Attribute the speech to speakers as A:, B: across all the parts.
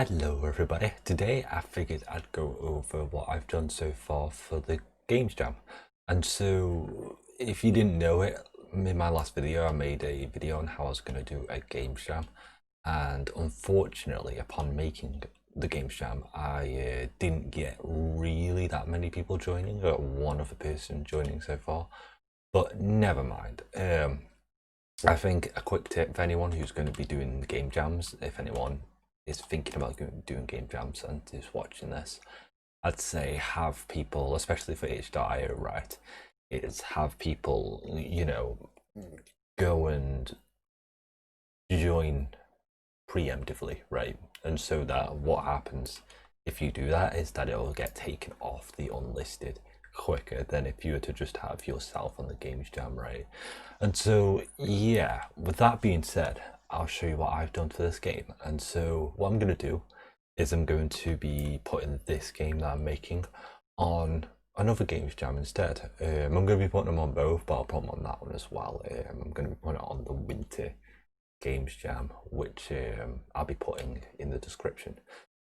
A: Hello everybody, today I figured I'd go over what I've done so far for the Games Jam. And so, if you didn't know it, in my last video I made a video on how I was going to do a Games Jam. And unfortunately, upon making the Games Jam, I didn't get really that many people joining. I got one other person joining so far, but never mind. I think a quick tip for anyone who's going to be doing the Game Jams, if anyone is thinking about doing game jams and is watching this, I'd say have people, especially for H.io, right, is have people, go and join preemptively, right? And so that what happens if you do that is that it will get taken off the unlisted quicker than if you were to just have yourself on the Games Jam, right? And so, yeah, with that being said, I'll show you what I've done for this game. And so what I'm going to do is I'm going to be putting this game that I'm making on another Games Jam instead. I'm going to be putting them on both, but I'll put them on that one as well. I'm going to be putting it on the Winter Games Jam, which I'll be putting in the description.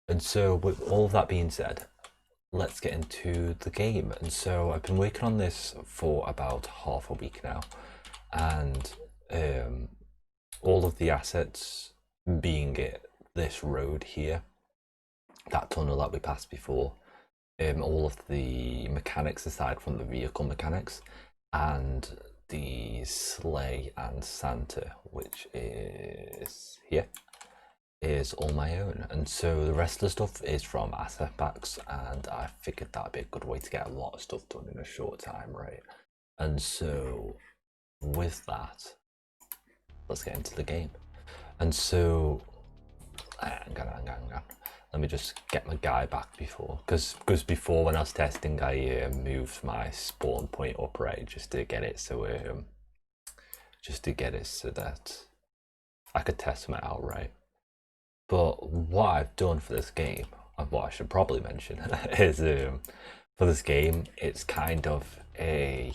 A: And so with all of that being said, let's get into the game. And so I've been working on this for about half a week now, and all of the assets being it this road here, that tunnel that we passed before, all of the mechanics aside from the vehicle mechanics, and the sleigh and Santa, which is here, is all my own. And so the rest of the stuff is from asset packs, and I figured that'd be a good way to get a lot of stuff done in a short time, right? And so with that, let's get into the game. And so hang on. Let me just get my guy back before, because before when I was testing, I moved my spawn point up, right, just to get it so that I could test them out, right? But what I've done for this game, and what I should probably mention, is for this game, it's kind of a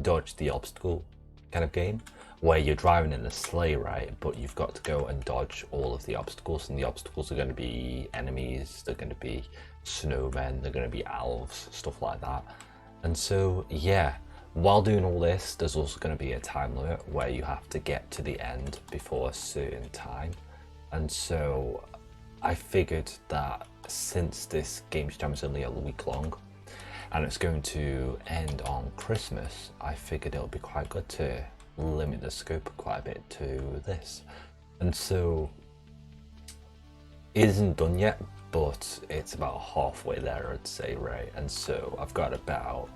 A: dodge the obstacle kind of game, where you're driving in a sleigh, right? But you've got to go and dodge all of the obstacles, and the obstacles are going to be enemies, they're going to be snowmen, they're going to be elves, stuff like that. And so, yeah, while doing all this, there's also going to be a time limit where you have to get to the end before a certain time. And so I figured that since this Games Jam is only a week long and it's going to end on Christmas, I figured it would be quite good to limit the scope quite a bit to this. And so it isn't done yet, but it's about halfway there, I'd say, right? And so I've got about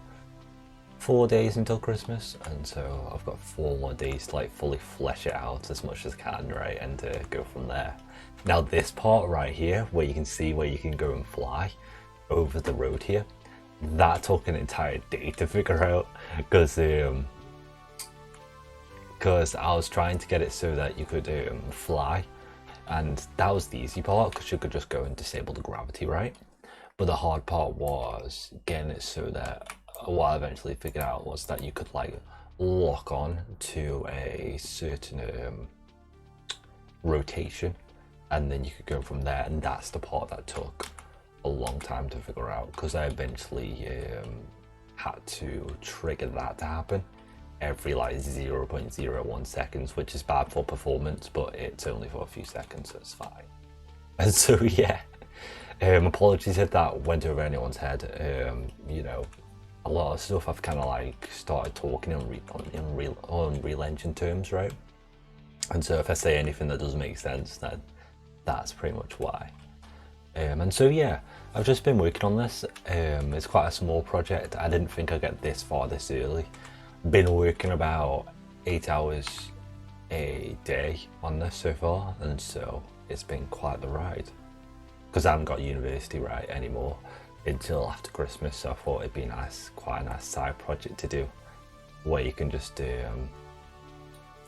A: 4 days until Christmas, and so I've got 4 more days to like fully flesh it out as much as I can, right, and go from there. Now this part right here, where you can see where you can go and fly over the road here, that took an entire day to figure out, because I was trying to get it so that you could fly, and that was the easy part because you could just go and disable the gravity, right? But the hard part was getting it so that what I eventually figured out was that you could like lock on to a certain rotation, and then you could go from there. And that's the part that took a long time to figure out, because I eventually had to trigger that to happen every like 0.01 seconds, which is bad for performance, but it's only for a few seconds, so it's fine. And so yeah, apologies if that went over anyone's head. A lot of stuff I've kind of like started talking in Unreal Engine terms, right? And so if I say anything that doesn't make sense, then that's pretty much why. And so yeah, I've just been working on this. It's quite a small project. I didn't think I'd get this far this early. Been working about 8 hours a day on this so far, and so it's been quite the ride, because I haven't got university right anymore until after Christmas, so I thought it'd be quite a nice side project to do, where you can just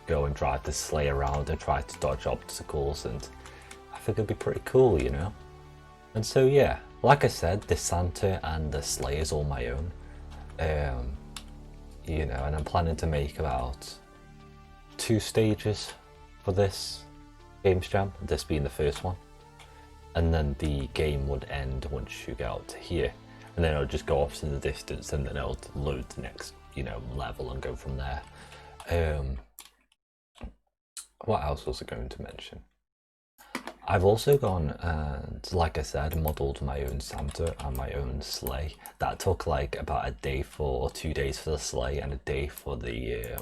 A: go and drive the sleigh around and try to dodge obstacles, and I think it'd be pretty cool, you know? And so yeah, like I said, the Santa and the sleigh is all my own, and I'm planning to make about 2 stages for this Games Jam, this being the first one. and then the game would end once you get out to here, and then it'll just go off in the distance, and then it'll load the next, you know, level and go from there. What else was I going to mention? I've also gone and, like I said, modelled my own Santa and my own sleigh. That took like about a day or 2 days for the sleigh and a day for the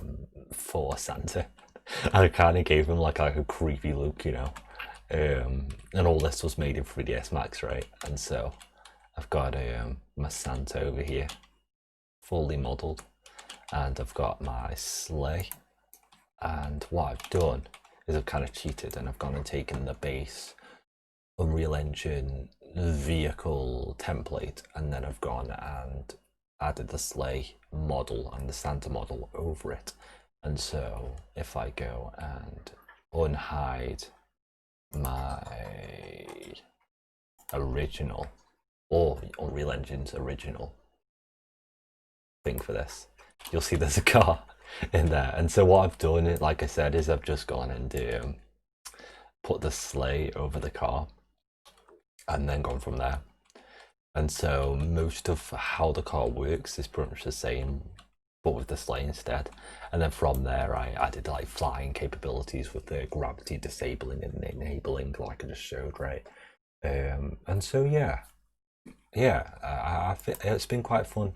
A: for Santa. I kind of gave him like a creepy look, you know. And all this was made in 3ds Max, right? And so I've got my Santa over here, fully modelled, and I've got my sleigh. And what I've done is I've kind of cheated, and I've gone and taken the base Unreal Engine vehicle template, and then I've gone and added the sleigh model and the Santa model over it. And so if I go and unhide my original, or Unreal Engine's original thing for this, you'll see there's a car in there. And so what I've done, like I said, is I've just gone and put the sleigh over the car and then gone from there. And so most of how the car works is pretty much the same, but with the sleigh instead. And then from there I added like flying capabilities with the gravity disabling and enabling, like I just showed, right? And so yeah, it's been quite fun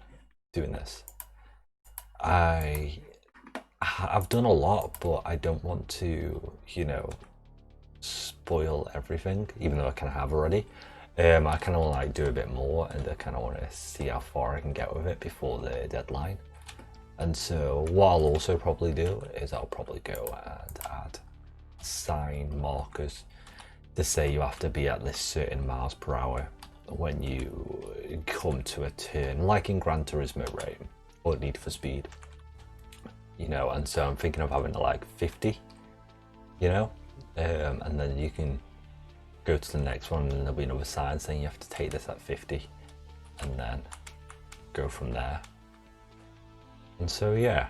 A: doing this. I've done a lot, but I don't want to, you know, spoil everything, even though I kind of have already. I kind of want to like do a bit more, and I kind of want to see how far I can get with it before the deadline. And so what I'll also probably do is I'll probably go and add sign markers to say you have to be at this certain miles per hour when you come to a turn, like in Gran Turismo, right? Or Need for Speed, you know. And so I'm thinking of having like 50, you know, and then you can go to the next one and there'll be another sign saying you have to take this at 50, and then go from there. And so yeah,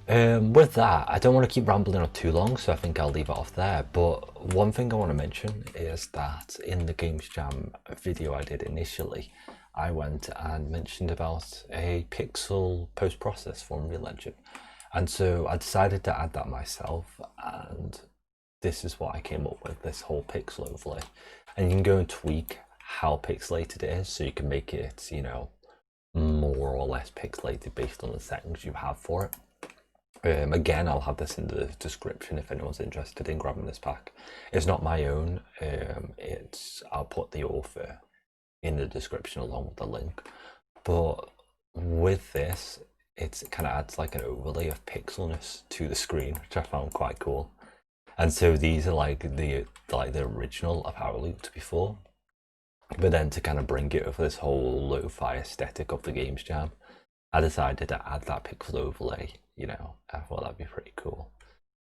A: with that, I don't want to keep rambling on too long, so I think I'll leave it off there. But one thing I want to mention is that in the Games Jam video I did initially, I went and mentioned about a pixel post-process for Unreal Engine. And so I decided to add that myself, and this is what I came up with, this whole pixel overlay. And you can go and tweak how pixelated it is, so you can make it, you know, more or less pixelated based on the settings you have for it. Again, I'll have this in the description if anyone's interested in grabbing this pack. It's not my own, I'll put the author in the description along with the link. But with this, it kind of adds like an overlay of pixelness to the screen, which I found quite cool. And so these are like the original of how it looked before, but then to kind of bring it over this whole lo-fi aesthetic of the Games Jam, I decided to add that pixel overlay, you know. I thought that'd be pretty cool.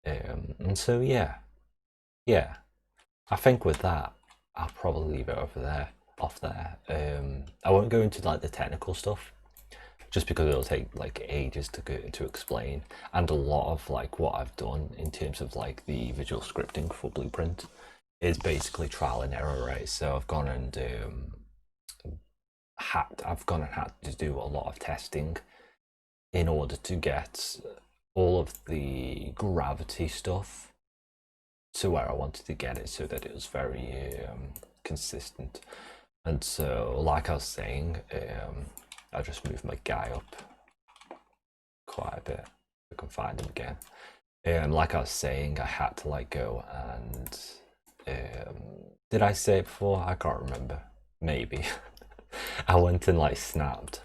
A: And so yeah, I think with that, I'll probably leave it off there. I won't go into like the technical stuff, just because it'll take like ages to explain, and a lot of like what I've done in terms of like the visual scripting for Blueprint is basically trial and error, right? So I've gone and had to do a lot of testing in order to get all of the gravity stuff to where I wanted to get it, so that it was very consistent. And so, like I was saying, I just moved my guy up quite a bit. I can find him again. Like I was saying, I had to like go and did I say it before? I can't remember. Maybe. I went and like snapped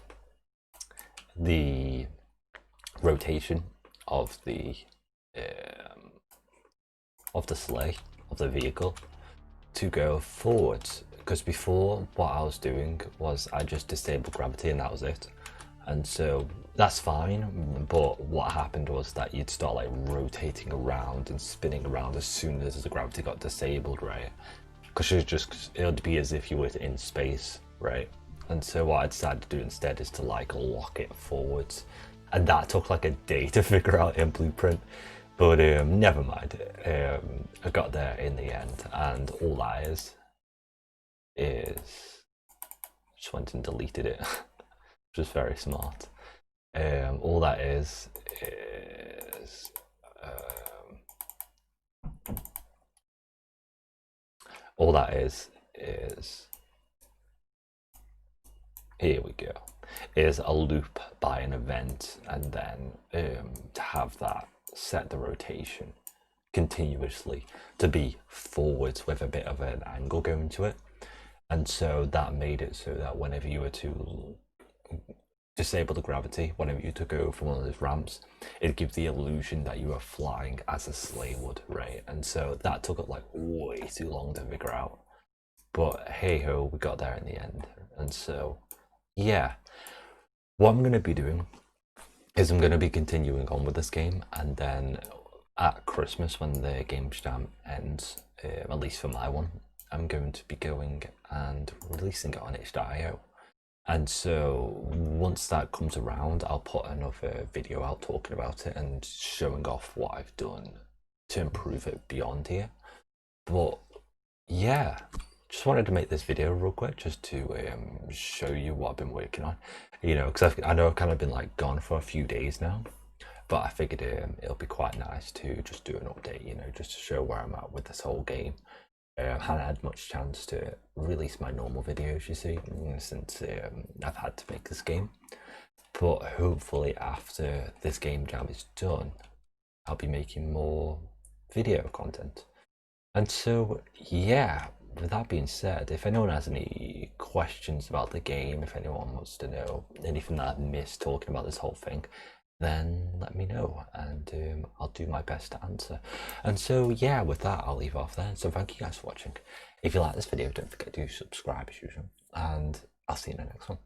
A: the rotation of the sleigh, of the vehicle, to go forwards, because before what I was doing was I just disabled gravity and that was it. And so that's fine, but what happened was that you'd start like rotating around and spinning around as soon as the gravity got disabled, right? Because it would be as if you were in space, right? And so what I decided to do instead is to like lock it forwards, and that took like a day to figure out in Blueprint. But never mind, I got there in the end, and all that is is, just went and deleted it, which is very smart. All that is all that is here we go, is a loop by an event, and then to have that set the rotation continuously to be forwards with a bit of an angle going to it. And so that made it so that whenever you were to disable the gravity, whenever you took over from one of those ramps, it gives the illusion that you were flying as a sleigh would, right? And so that took like way too long to figure out. But hey ho, we got there in the end. And so, yeah, what I'm going to be doing is I'm going to be continuing on with this game, and then at Christmas, when the game jam ends, at least for my one, I'm going to be going and releasing it on itch.io. And so once that comes around, I'll put another video out talking about it and showing off what I've done to improve it beyond here. But yeah, just wanted to make this video real quick just to show you what I've been working on, you know, because I know I've kind of been like gone for a few days now, but I figured it'll be quite nice to just do an update, you know, just to show where I'm at with this whole game. I haven't had much chance to release my normal videos, you see, since I've had to make this game. But hopefully after this game jam is done, I'll be making more video content. And so, yeah, with that being said, if anyone has any questions about the game, if anyone wants to know anything that I've missed talking about this whole thing, then let me know, and I'll do my best to answer. And so yeah, with that, I'll leave off there. So thank you guys for watching. If you like this video, don't forget to subscribe as usual, and I'll see you in the next one.